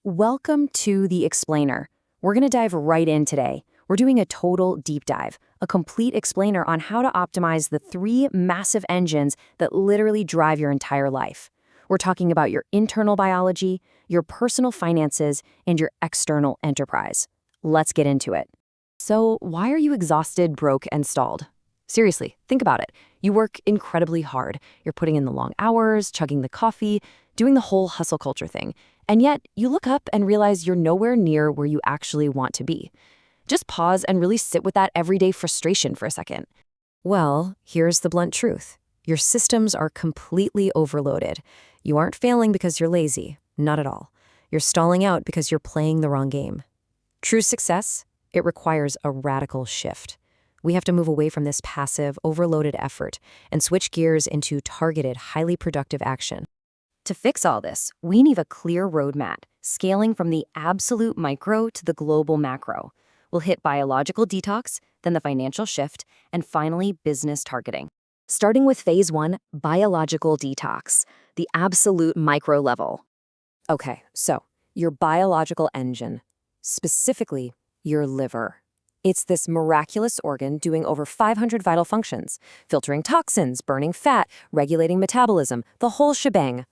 Welcome to The Explainer. We're going to dive right in today. We're doing a total deep dive, a complete explainer on how to optimize the three massive engines that literally drive your entire life. We're talking about your internal biology, your personal finances, and your external enterprise. Let's get into it. So, why are you exhausted, broke, and stalled? Seriously, think about it. You work incredibly hard. You're putting in the long hours, chugging the coffee, doing the whole hustle culture thing. And yet, you look up and realize you're nowhere near where you actually want to be. Just pause and really sit with that everyday frustration for a second. Well, here's the blunt truth. Your systems are completely overloaded. You aren't failing because you're lazy. Not at all. You're stalling out because you're playing the wrong game. True success, it requires a radical shift. We have to move away from this passive, overloaded effort and switch gears into targeted, highly productive action. To fix all this, we need a clear roadmap, scaling from the absolute micro to the global macro. We'll hit biological detox, then the financial shift, and finally business targeting. Starting with phase 1, biological detox, the absolute micro level. Okay, so your biological engine, specifically your liver. It's this miraculous organ doing over 500 vital functions, filtering toxins, burning fat, regulating metabolism, the whole shebang.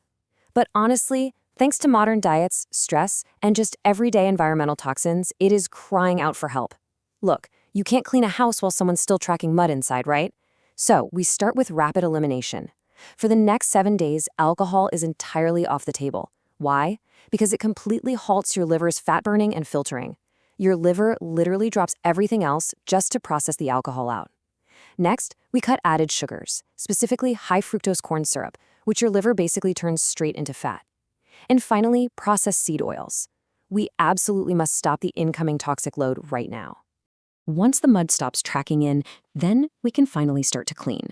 But honestly, thanks to modern diets, stress, and just everyday environmental toxins, it is crying out for help. Look, you can't clean a house while someone's still tracking mud inside, right? So we start with rapid elimination. For the next 7 days, alcohol is entirely off the table. Why? Because it completely halts your liver's fat burning and filtering. Your liver literally drops everything else just to process the alcohol out. Next, we cut added sugars, specifically high fructose corn syrup, which your liver basically turns straight into fat. And finally, processed seed oils. We absolutely must stop the incoming toxic load right now. Once the mud stops tracking in, then we can finally start to clean.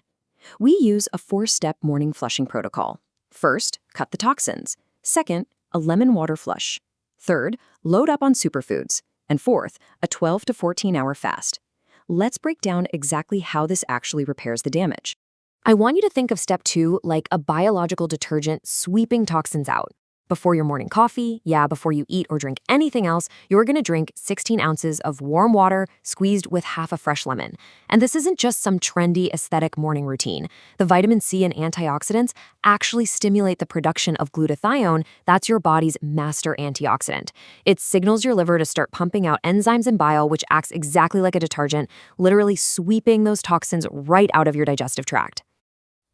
We use a 4-step morning flushing protocol. First, cut the toxins. Second, a lemon water flush. Third, load up on superfoods. And fourth, a 12 to 14-hour fast. Let's break down exactly how this actually repairs the damage. I want you to think of step 2 like a biological detergent sweeping toxins out. Before your morning coffee, before you eat or drink anything else, you're going to drink 16 ounces of warm water squeezed with half a fresh lemon. And this isn't just some trendy aesthetic morning routine. The vitamin C and antioxidants actually stimulate the production of glutathione, that's your body's master antioxidant. It signals your liver to start pumping out enzymes and bile, which acts exactly like a detergent, literally sweeping those toxins right out of your digestive tract.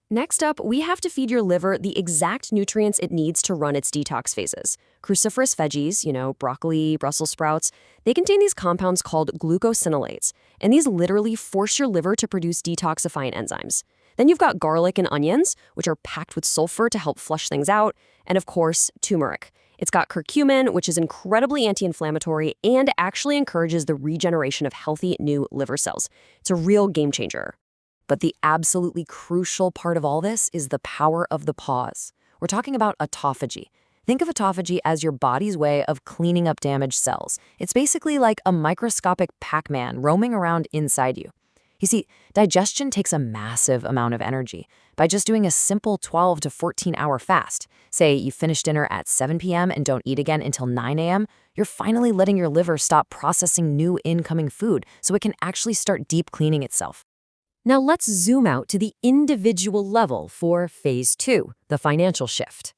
Next up, we have to feed your liver the exact nutrients it needs to run its detox phases. Cruciferous veggies, broccoli, Brussels sprouts, they contain these compounds called glucosinolates, and these literally force your liver to produce detoxifying enzymes. Then you've got garlic and onions, which are packed with sulfur to help flush things out, and of course, turmeric. It's got curcumin, which is incredibly anti-inflammatory and actually encourages the regeneration of healthy new liver cells. It's a real game changer. But the absolutely crucial part of all this is the power of the pause. We're talking about autophagy. Think of autophagy as your body's way of cleaning up damaged cells. It's basically like a microscopic Pac-Man roaming around inside you. You see, digestion takes a massive amount of energy. By just doing a simple 12 to 14-hour fast, say you finish dinner at 7 p.m. and don't eat again until 9 a.m., you're finally letting your liver stop processing new incoming food so it can actually start deep cleaning itself. Now let's zoom out to the individual level for phase 2, the financial shift.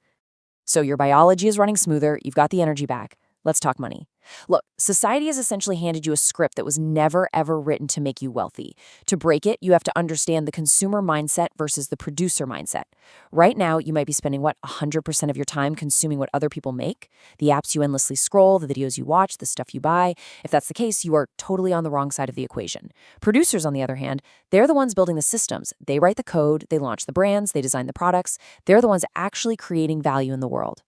So your biology is running smoother, you've got the energy back. Let's talk money. Look, society has essentially handed you a script that was never, ever written to make you wealthy. To break it, you have to understand the consumer mindset versus the producer mindset. Right now, you might be spending, 100% of your time consuming what other people make? The apps you endlessly scroll, the videos you watch, the stuff you buy. If that's the case, you are totally on the wrong side of the equation. Producers, on the other hand, they're the ones building the systems. They write the code, they launch the brands, they design the products. They're the ones actually creating value in the world.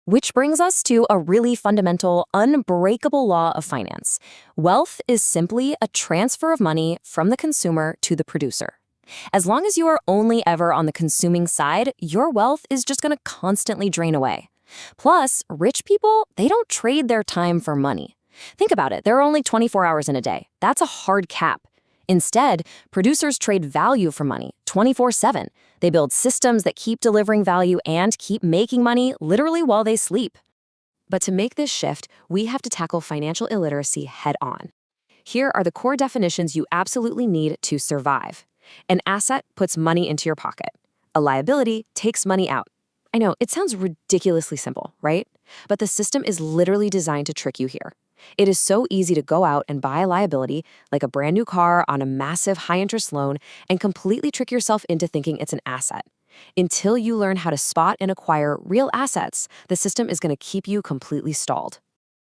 Which brings us to a really fundamental, unbreakable law of finance. Wealth is simply a transfer of money from the consumer to the producer. As long as you are only ever on the consuming side, your wealth is just going to constantly drain away. Plus, rich people, they don't trade their time for money. Think about it, there are only 24 hours in a day. That's a hard cap. Instead, producers trade value for money 24/7. They build systems that keep delivering value and keep making money literally while they sleep. But to make this shift, we have to tackle financial illiteracy head on. Here are the core definitions you absolutely need to survive. An asset puts money into your pocket. A liability takes money out. I know, it sounds ridiculously simple, right? But the system is literally designed to trick you here. It is so easy to go out and buy a liability, like a brand new car on a massive high-interest loan, and completely trick yourself into thinking it's an asset. Until you learn how to spot and acquire real assets, the system is going to keep you completely stalled.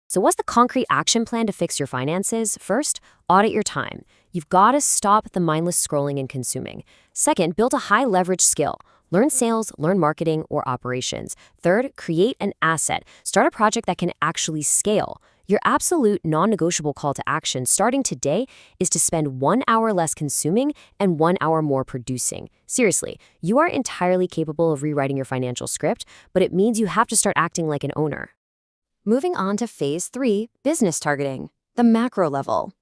So what's the concrete action plan to fix your finances? First, audit your time. You've got to stop the mindless scrolling and consuming. Second, build a high-leverage skill. Learn sales, learn marketing, or operations. Third, create an asset. Start a project that can actually scale. Your absolute non-negotiable call to action starting today is to spend 1 hour less consuming and 1 hour more producing. Seriously, you are entirely capable of rewriting your financial script, but it means you have to start acting like an owner. Moving on to phase 3, business targeting, the macro level.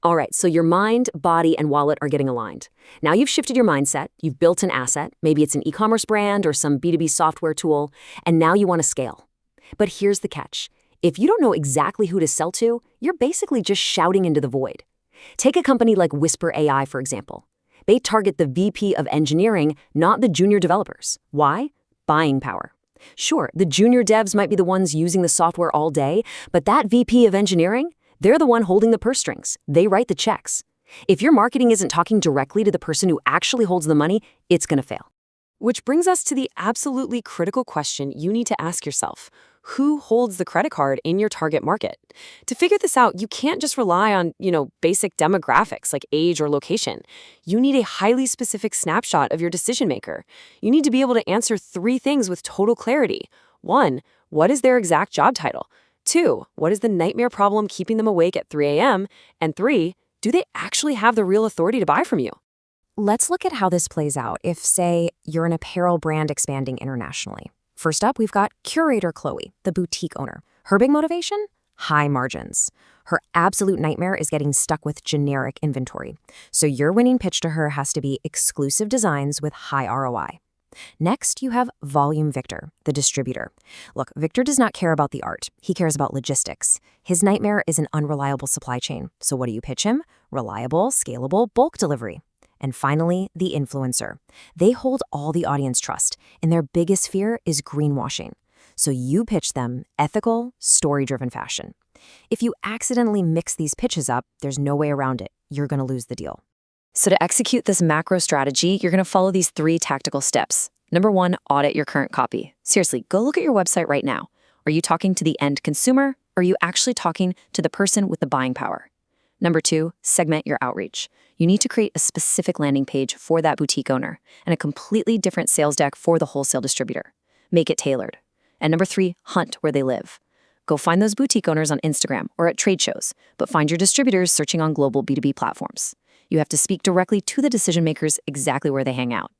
All right, so your mind, body, and wallet are getting aligned. Now you've shifted your mindset, you've built an asset, maybe it's an e-commerce brand or some B2B software tool, and now you want to scale. But here's the catch. If you don't know exactly who to sell to, you're basically just shouting into the void. Take a company like Whisper AI, for example. They target the VP of engineering, not the junior developers. Why? Buying power. Sure, the junior devs might be the ones using the software all day, but that VP of engineering, they're the one holding the purse strings. They write the checks. If your marketing isn't talking directly to the person who actually holds the money, it's going to fail. Which brings us to the absolutely critical question you need to ask yourself. Who holds the credit card in your target market? To figure this out, you can't just rely on, basic demographics like age or location. You need a highly specific snapshot of your decision maker. You need to be able to answer 3 things with total clarity. 1, what is their exact job title? 2, what is the nightmare problem keeping them awake at 3 a.m.? And 3, do they actually have the real authority to buy from you? Let's look at how this plays out if, say, you're an apparel brand expanding internationally. First up, we've got curator Chloe, the boutique owner. Her big motivation? High margins. Her absolute nightmare is getting stuck with generic inventory. So your winning pitch to her has to be exclusive designs with high ROI. Next, you have Volume Victor, the distributor. Look, Victor does not care about the art. He cares about logistics. His nightmare is an unreliable supply chain. So what do you pitch him? Reliable, scalable, bulk delivery. And finally, the influencer. They hold all the audience trust, and their biggest fear is greenwashing. So you pitch them ethical, story-driven fashion. If you accidentally mix these pitches up, there's no way around it. You're going to lose the deal. So to execute this macro strategy, you're going to follow these 3 tactical steps. Number 1, audit your current copy. Seriously, go look at your website right now. Are you talking to the end consumer, or are you actually talking to the person with the buying power? Number 2, segment your outreach. You need to create a specific landing page for that boutique owner and a completely different sales deck for the wholesale distributor. Make it tailored. And number 3, hunt where they live. Go find those boutique owners on Instagram or at trade shows, but find your distributors searching on global B2B platforms. You have to speak directly to the decision makers exactly where they hang out.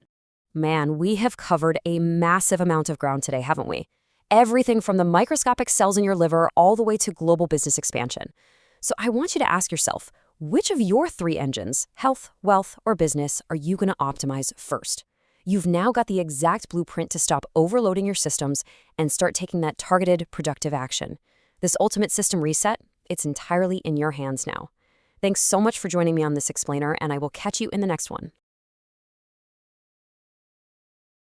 Man, we have covered a massive amount of ground today, haven't we? Everything from the microscopic cells in your liver all the way to global business expansion. So I want you to ask yourself, which of your 3 engines, health, wealth, or business, are you going to optimize first? You've now got the exact blueprint to stop overloading your systems and start taking that targeted, productive action. This ultimate system reset, it's entirely in your hands now. Thanks so much for joining me on this explainer, and I will catch you in the next one.